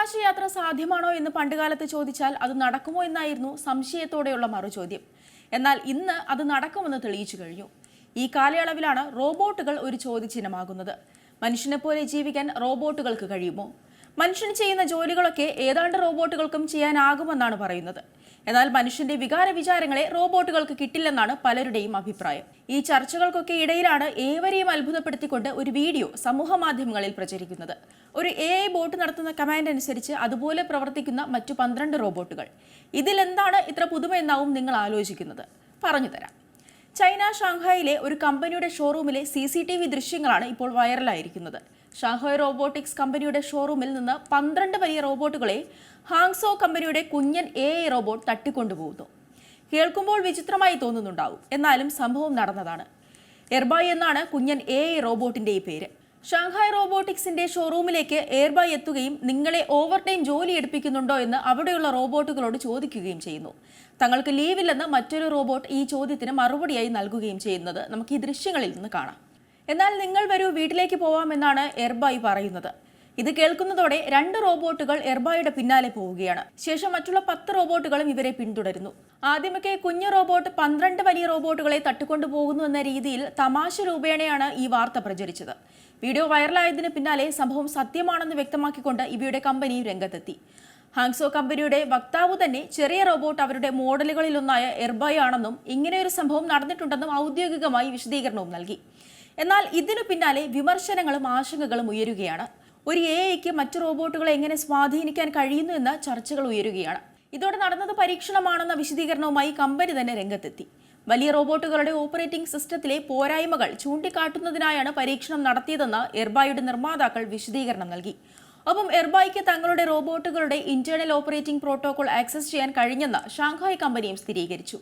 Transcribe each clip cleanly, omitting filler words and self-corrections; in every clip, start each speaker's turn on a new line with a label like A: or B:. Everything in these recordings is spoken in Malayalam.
A: ബഹിരാകാശയാത്ര സാധ്യമാണോ എന്ന് പണ്ടുകാലത്ത് ചോദിച്ചാൽ അത് നടക്കുമോ എന്നായിരുന്നു സംശയത്തോടെയുള്ള മറുചോദ്യം. എന്നാൽ ഇന്ന് അത് നടക്കുമെന്ന് തെളിയിച്ചു കഴിഞ്ഞു. ഈ കാലയളവിലാണ് റോബോട്ടുകൾ ഒരു ചോദ്യചിഹ്നമാകുന്നത്. മനുഷ്യനെ പോലെ ജീവിക്കാൻ റോബോട്ടുകൾക്ക് കഴിയുമോ? മനുഷ്യൻ ചെയ്യുന്ന ജോലികളൊക്കെ ഏതാണ്ട് റോബോട്ടുകൾക്കും ചെയ്യാനാകുമെന്നാണ് പറയുന്നത്. എന്നാൽ മനുഷ്യന്റെ വികാര വിചാരങ്ങളെ റോബോട്ടുകൾക്ക് കിട്ടില്ലെന്നാണ് പലരുടെയും അഭിപ്രായം. ഈ ചർച്ചകൾക്കൊക്കെ ഇടയിലാണ് ഏവരെയും അത്ഭുതപ്പെടുത്തിക്കൊണ്ട് ഒരു വീഡിയോ സമൂഹ മാധ്യമങ്ങളിൽ പ്രചരിക്കുന്നത്. ഒരു AI ബോട്ട് നടത്തുന്ന കമാൻഡ് അനുസരിച്ച് അതുപോലെ പ്രവർത്തിക്കുന്ന മറ്റു 12 റോബോട്ടുകൾ. ഇതിലെന്താണ് ഇത്ര പുതുമ എന്നാവും നിങ്ങൾ ആലോചിക്കുന്നത്. പറഞ്ഞുതരാം. ചൈന ഷാങ്ഹായിലെ ഒരു കമ്പനിയുടെ ഷോറൂമിലെ CCTV ദൃശ്യങ്ങളാണ് ഇപ്പോൾ വൈറലായിരിക്കുന്നത്. ഷാങ്ഹായ് റോബോട്ടിക്സ് കമ്പനിയുടെ ഷോറൂമിൽ നിന്ന് 12 വലിയ റോബോട്ടുകളെ ഹാങ്സോ കമ്പനിയുടെ കുഞ്ഞൻ AI റോബോട്ട് തട്ടിക്കൊണ്ടുപോകുന്നു. കേൾക്കുമ്പോൾ വിചിത്രമായി തോന്നുന്നുണ്ടാവും, എന്നാലും സംഭവം നടന്നതാണ്. എർബായ് എന്നാണ് കുഞ്ഞൻ AI റോബോട്ടിന്റെ ഈ പേര്. ഷാങ്ഹായ് റോബോട്ടിക്സിന്റെ ഷോറൂമിലേക്ക് എയർബായ് എത്തുകയും നിങ്ങളെ ഓവർടൈം ജോലി എടുപ്പിക്കുന്നുണ്ടോ എന്ന് അവിടെയുള്ള റോബോട്ടുകളോട് ചോദിക്കുകയും ചെയ്യുന്നു. തങ്ങൾക്ക് ലീവില്ലെന്ന് മറ്റൊരു റോബോട്ട് ഈ ചോദ്യത്തിന് മറുപടിയായി നൽകുകയും ചെയ്യുന്നത് നമുക്ക് ഈ ദൃശ്യങ്ങളിൽ നിന്ന് കാണാം. എന്നാൽ നിങ്ങൾ വരൂ, വീട്ടിലേക്ക് പോവാമെന്നാണ് എർബായ് പറയുന്നത്. ഇത് കേൾക്കുന്നതോടെ 2 റോബോട്ടുകൾ എർബായുടെ പിന്നാലെ പോവുകയാണ്. ശേഷം മറ്റുള്ള 10 റോബോട്ടുകളും ഇവരെ പിന്തുടരുന്നു. ആദ്യമൊക്കെ കുഞ്ഞു റോബോട്ട് 12 വലിയ റോബോട്ടുകളെ തട്ടിക്കൊണ്ടുപോകുന്നു എന്ന രീതിയിൽ തമാശ രൂപേണയാണ് ഈ വാർത്ത പ്രചരിച്ചത്. വീഡിയോ വൈറലായതിന് പിന്നാലെ സംഭവം സത്യമാണെന്ന് വ്യക്തമാക്കിക്കൊണ്ട് ഇവയുടെ കമ്പനി രംഗത്തെത്തി. ഹാങ്സോ കമ്പനിയുടെ വക്താവ് തന്നെ ചെറിയ റോബോട്ട് അവരുടെ മോഡലുകളിലൊന്നായ എർബായ് ആണെന്നും ഇങ്ങനെയൊരു സംഭവം നടന്നിട്ടുണ്ടെന്നും ഔദ്യോഗികമായി വിശദീകരണവും നൽകി. എന്നാൽ ഇതിനു പിന്നാലെ വിമർശനങ്ങളും ആശങ്കകളും ഉയരുകയാണ്. ഒരു AIക്ക് മറ്റു റോബോട്ടുകളെ എങ്ങനെ സ്വാധീനിക്കാൻ കഴിയുന്നു എന്ന ചർച്ചകൾ ഉയരുകയാണ്. ഇതോടെ നടന്നത് പരീക്ഷണമാണെന്ന വിശദീകരണവുമായി കമ്പനി തന്നെ രംഗത്തെത്തി. വലിയ റോബോട്ടുകളുടെ ഓപ്പറേറ്റിംഗ് സിസ്റ്റത്തിലെ പോരായ്മകൾ ചൂണ്ടിക്കാട്ടുന്നതിനായാണ് പരീക്ഷണം നടത്തിയതെന്ന് എർബായുടെ നിർമ്മാതാക്കൾ വിശദീകരണം നൽകി. ഒപ്പം എർബായ്ക്ക് തങ്ങളുടെ റോബോട്ടുകളുടെ ഇന്റേണൽ ഓപ്പറേറ്റിംഗ് പ്രോട്ടോകോൾ ആക്സസ് ചെയ്യാൻ കഴിഞ്ഞെന്ന് ഷാങ്ഹായ് കമ്പനിയും സ്ഥിരീകരിച്ചു.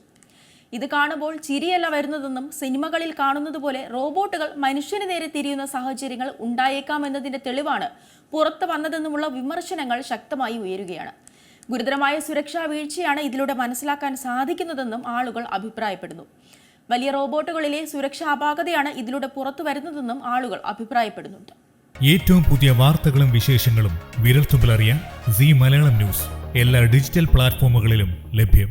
A: ഇത് കാണുമ്പോൾ ചിരിയല്ല വരുന്നതെന്നും സിനിമകളിൽ കാണുന്നത് പോലെ റോബോട്ടുകൾ മനുഷ്യന് നേരെ തിരിയുന്ന സാഹചര്യങ്ങൾ ഉണ്ടായേക്കാമെന്നതിന്റെ തെളിവാണ് പുറത്തു വന്നതെന്നുമുള്ള വിമർശനങ്ങൾ ശക്തമായി ഉയരുകയാണ്. ഗുരുതരമായ സുരക്ഷാ വീഴ്ചയാണ് ഇതിലൂടെ മനസ്സിലാക്കാൻ സാധിക്കുന്നതെന്നും ആളുകൾ അഭിപ്രായപ്പെടുന്നു. വലിയ റോബോട്ടുകളിലെ സുരക്ഷാ അപാകതയാണ് ഇതിലൂടെ പുറത്തു വരുന്നതെന്നും ആളുകൾ അഭിപ്രായപ്പെടുന്നുണ്ട്.
B: ഏറ്റവും പുതിയ വാർത്തകളും വിശേഷങ്ങളും വിരൽത്തുമ്പിലറിയാൻ Zee മലയാളം ന്യൂസ് എല്ലാ ഡിജിറ്റൽ പ്ലാറ്റ്ഫോമുകളിലും ലഭ്യം.